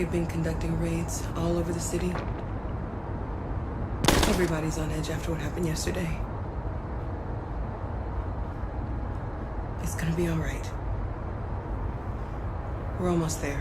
They've been conducting raids all over the city. Everybody's on edge after what happened yesterday. It's gonna be all right. We're almost there.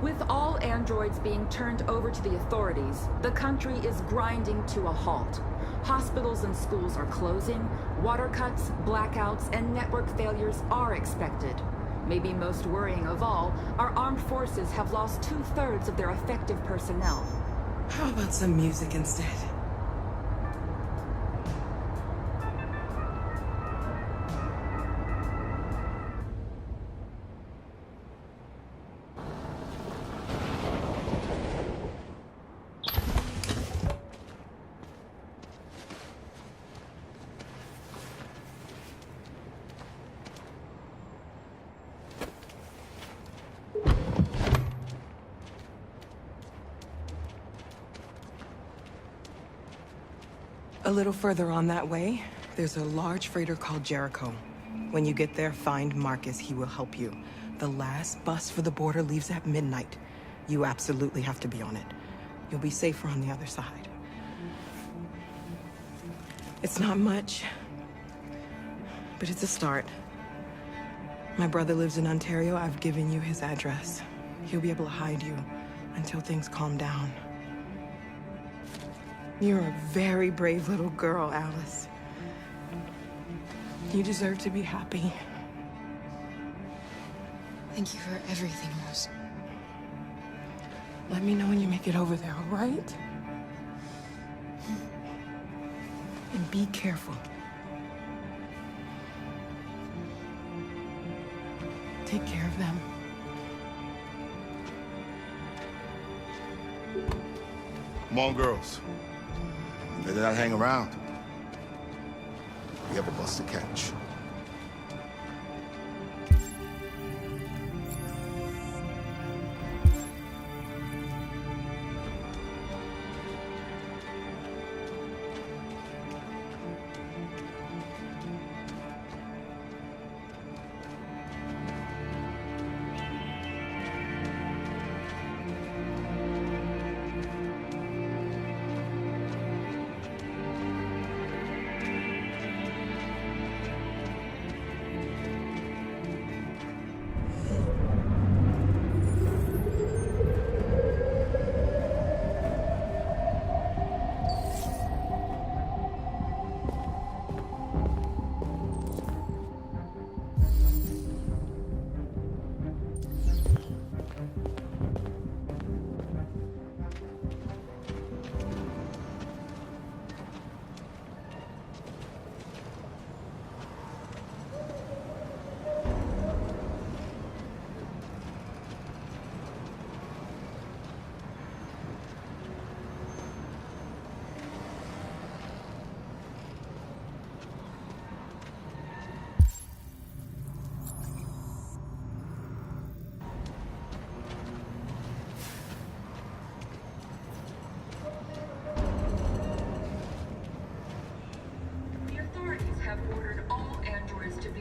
With all androids being turned over to the authorities, the country is grinding to a halt. Hospitals and schools are closing, water cuts, blackouts, and network failures are expected. Maybe most worrying of all, our armed forces have lost 2/3 of their effective personnel. How about some music instead? A little further on that way, there's a large freighter called Jericho. When you get there, find Marcus. He will help you. The last bus for the border leaves at midnight. You absolutely have to be on it. You'll be safer on the other side. It's not much, but it's a start. My brother lives in Ontario. I've given you his address. He'll be able to hide you until things calm down. You're a very brave little girl, Alice. You deserve to be happy. Thank you for everything, Rose. Let me know when you make it over there, all right? And be careful. Take care of them. Come on, girls. Better not hang around. We have a bus to catch.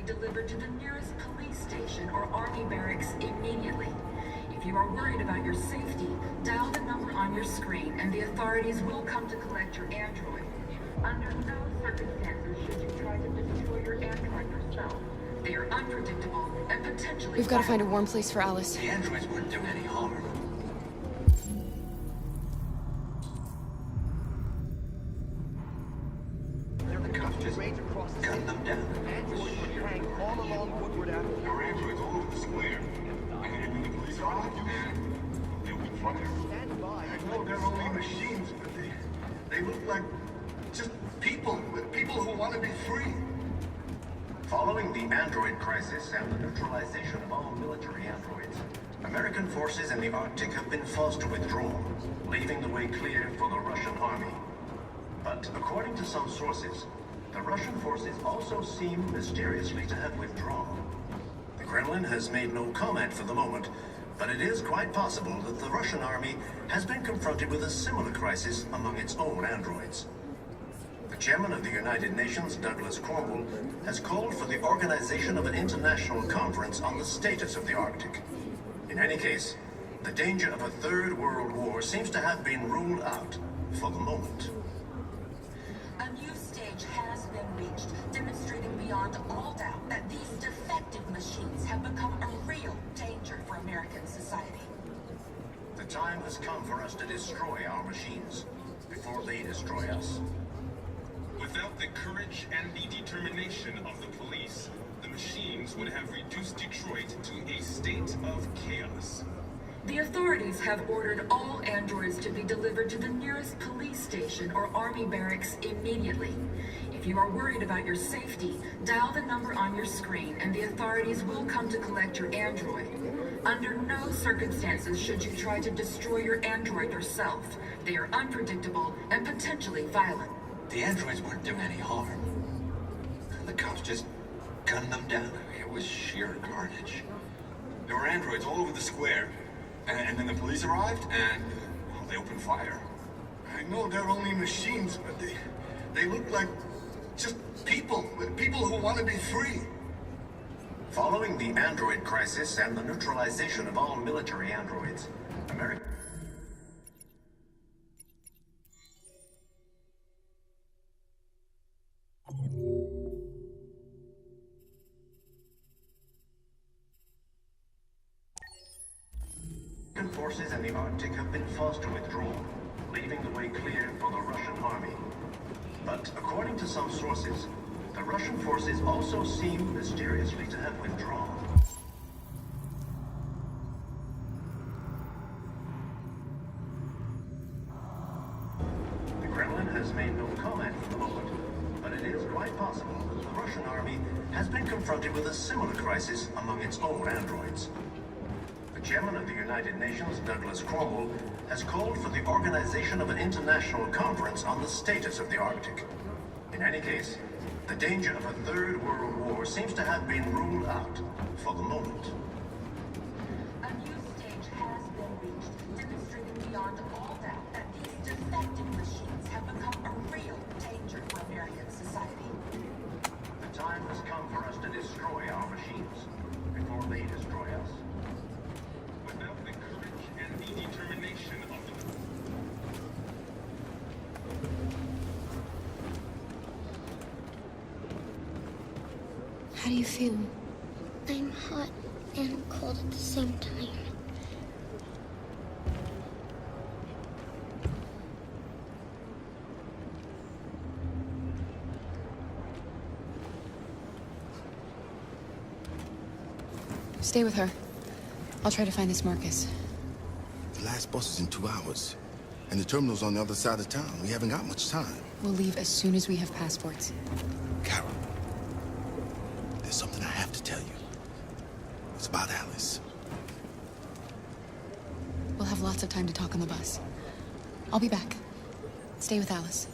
Delivered to the nearest police station or army barracks immediately. If you are worried about your safety, dial the number on your screen and the authorities will come to collect your android. Under no circumstances should you try to destroy your android yourself. They are unpredictable and potentially... We've got to find a warm place for Alice. The androids wouldn't do any harm. They're the cops just gun them down. All along Woodward Avenue. Your androids all over the square. I can even the police are on you. They'll be fine. Stand by. I know they're only machines, but they look like just people who want to be free. Following the android crisis and the neutralization of all military androids, American forces in the Arctic have been forced to withdraw, leaving the way clear for the Russian army. But according to some sources, the Russian forces also seem mysteriously to have withdrawn. The Kremlin has made no comment for the moment, but it is quite possible that the Russian army has been confronted with a similar crisis among its own androids. The chairman of the United Nations, Douglas Cromwell, has called for the organization of an international conference on the status of the Arctic. In any case, the danger of a third world war seems to have been ruled out for the moment. A new stage has been reached, demonstrating beyond all doubt that these defective machines have become a real danger for American society. The time has come for us to destroy our machines before they destroy us. Without the courage and the determination of the police, the machines would have reduced Detroit to a state of chaos. The authorities have ordered all androids to be delivered to the nearest police station or army barracks immediately. If you are worried about your safety, dial the number on your screen and the authorities will come to collect your android. Under no circumstances should you try to destroy your android yourself. They are unpredictable and potentially violent. The androids weren't doing any harm. The cops just gunned them down. It was sheer carnage. There were androids all over the square. And then the police arrived, and well, they opened fire. I know they're only machines, but they look like just people who want to be free. Following the android crisis and the neutralization of all military androids, America... forces in the Arctic have been forced to withdraw, leaving the way clear for the Russian army. But according to some sources, the Russian forces also seem mysteriously to have withdrawn. The Kremlin has made no comment for the moment, but it is quite possible that the Russian army has been confronted with a similar crisis among its own androids. The chairman of the United Nations, Douglas Cromwell, has called for the organization of an international conference on the status of the Arctic. In any case, the danger of a third world war seems to have been ruled out for the moment. A new stage has been reached, demonstrating beyond all doubt that these defective machines have become a real danger for American society. The time has come for us to destroy our machines before they destroy us. Without the courage and the determination of the... How do you feel? I'm hot and cold at the same time. Stay with her. I'll try to find this Marcus. The last bus is in 2 hours. And the terminal's on the other side of town. We haven't got much time. We'll leave as soon as we have passports. Carol, there's something I have to tell you. It's about Alice. We'll have lots of time to talk on the bus. I'll be back. Stay with Alice.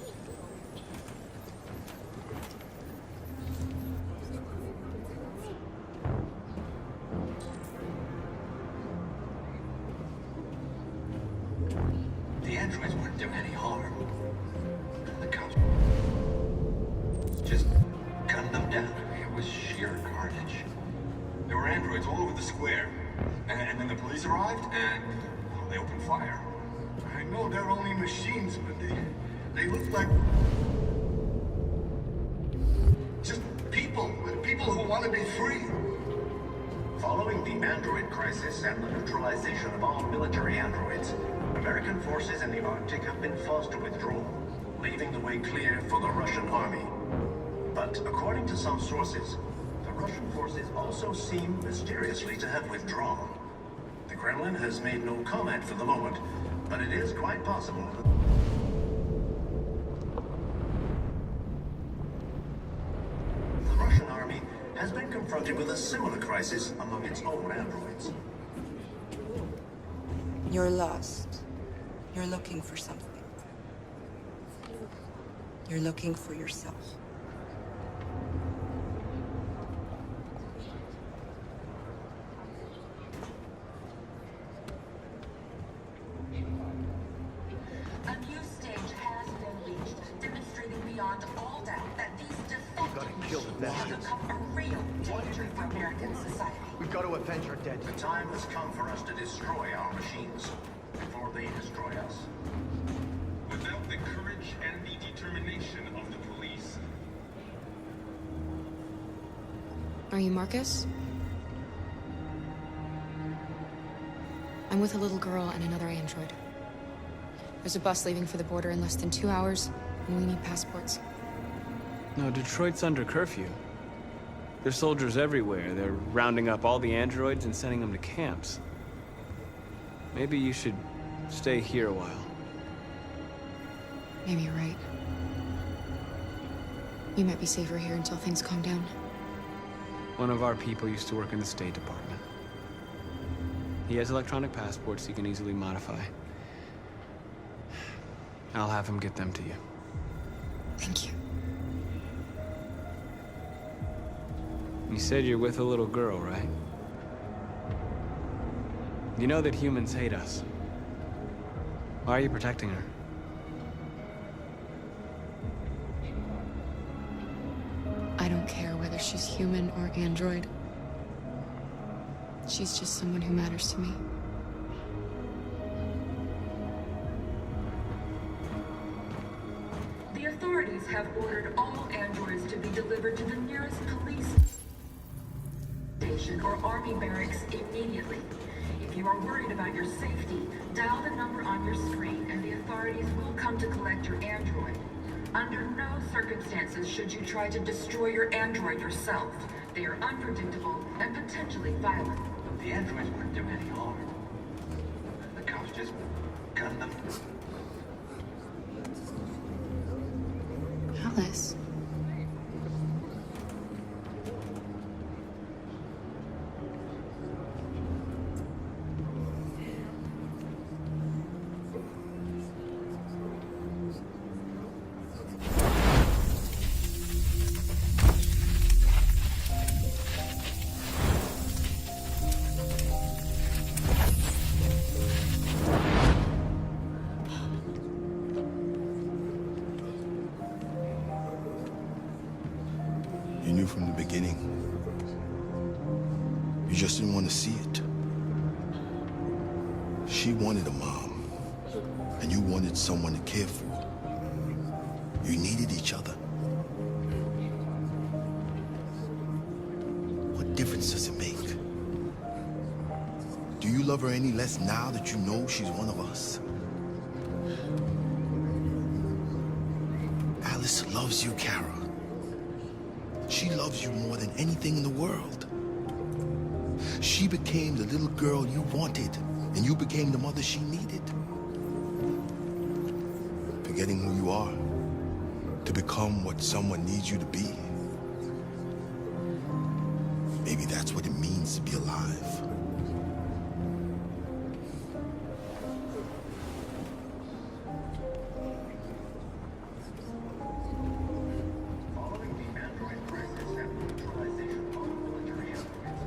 The androids weren't doing any harm. The cops just gunned them down. It was sheer carnage. There were androids all over the square. And then the police arrived, and well, they opened fire. I know they're only machines, but they look like just people who want to be free. Following the android crisis and the neutralization of all military androids, American forces in the Arctic have been forced to withdraw, leaving the way clear for the Russian army. But according to some sources, the Russian forces also seem mysteriously to have withdrawn. The Kremlin has made no comment for the moment, but it is quite possible that the Russian army has been confronted with a similar crisis among its own androids. You're lost. You're looking for something. You're looking for yourself. A new stage has been reached, demonstrating beyond all doubt that these defective kill the machines have bastards. become a real danger for American society. We've got to avenge our dead. The time has come for us to destroy our machines before they destroy us. Without the courage and the determination of the police, Are you Marcus? I'm with a little girl and another android. There's a bus leaving for the border in less than 2 hours, and we need passports. No, Detroit's under curfew. There's soldiers everywhere. They're rounding up all the androids and sending them to camps. Maybe you should stay here a while. Maybe you're right. You might be safer here until things calm down. One of our people used to work in the State Department. He has electronic passports he can easily modify. I'll have him get them to you. Thank you. You said you're with a little girl, right? You know that humans hate us. Why are you protecting her? I don't care whether she's human or android. She's just someone who matters to me. The authorities have ordered all androids to be delivered to the nearest police station or army barracks immediately. If you are worried about your safety, dial the number on your screen and the authorities will come to collect your android. Under no circumstances should you try to destroy your android yourself. They are unpredictable and potentially violent. The androids wouldn't do any harm. The cops just gunned them. Alice. You knew from the beginning. You just didn't want to see it. She wanted a mom, and you wanted someone to care for. You needed each other. What difference does it make? Do you love her any less now that you know she's one of us? Alice loves you, Kara. She loves you more than anything in the world. She became the little girl you wanted, and you became the mother she needed. Forgetting who you are to become what someone needs you to be. Maybe that's what it means to be alive. Following the android crisis and neutralization of all military androids,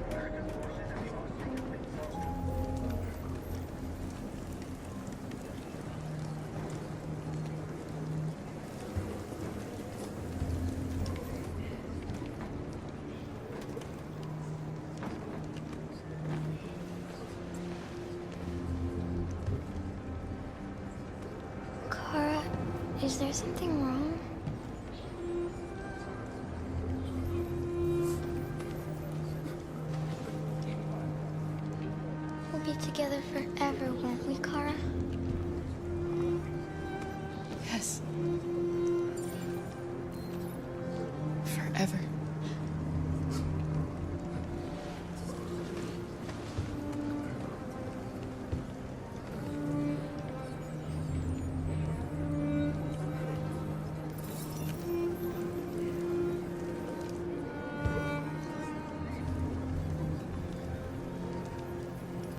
American forces have lost the complete self-control. Kara, is there something wrong? We'll be together forever, won't we, Kara? Yes. Forever.